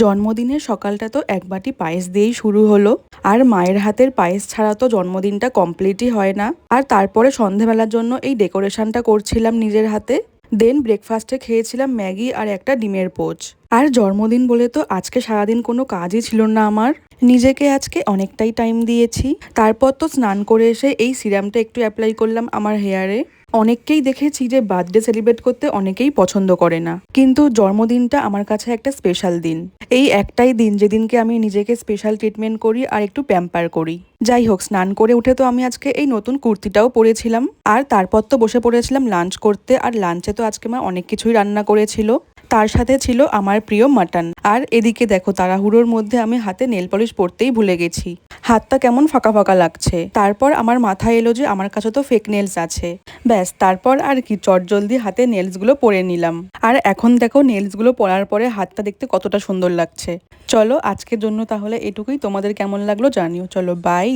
জন্মদিনের সকালটা তো এক বাটি পায়েস দিয়েই শুরু হলো। আর মায়ের হাতের পায়েস ছাড়া তো জন্মদিনটা কমপ্লিটই হয় না। আর তারপরে সন্ধেবেলার জন্য এই ডেকোরেশনটা করছিলাম নিজের হাতে। দেন ব্রেকফাস্টে খেয়েছিলাম ম্যাগি আর একটা ডিমের পোচ। আর জন্মদিন বলে তো আজকে সারাদিন কোনো কাজই ছিল না আমার। নিজেকে আজকে অনেকটাই টাইম দিয়েছি। তারপর তো স্নান করে এসে এই সিরামটা একটু অ্যাপ্লাই করলাম আমার হেয়ারে। অনেককেই দেখেছি যে বার্থডে সেলিব্রেট করতে অনেকেই পছন্দ করে না, কিন্তু জন্মদিনটা আমার কাছে একটা স্পেশাল দিন। এই একটাই দিন যেদিনকে আমি নিজেকে স্পেশাল ট্রিটমেন্ট করি আর একটু প্যাম্পার করি। যাই হোক, স্নান করে উঠে তো আমি আজকে এই নতুন কুর্তিটাও পরেছিলাম। আর তারপর তো বসে পড়েছিলাম লাঞ্চ করতে। আর লাঞ্চে তো আজকে মা অনেক কিছুই রান্না করেছিল। তার সাথে ছিল আমার প্রিয় মাটন। আর এদিকে দেখো, তাড়াহুড়োর মধ্যে আমি হাতে নেল পলিশ পরতেই ভুলে গেছি। হাতটা কেমন ফাঁকা ফাঁকা লাগছে। তারপর আমার মাথায় এলো যে আমার কাছে তো ফেক নেলস আছে। ব্যাস, তারপর আর কি চটজলদি হাতে নেলসগুলো পরে নিলাম। আর এখন দেখো, নেলসগুলো পরার পরে হাতটা দেখতে কতটা সুন্দর লাগছে। চলো আজকের জন্য তাহলে এটুকুই। তোমাদের কেমন লাগলো জানিও। চলো বাই।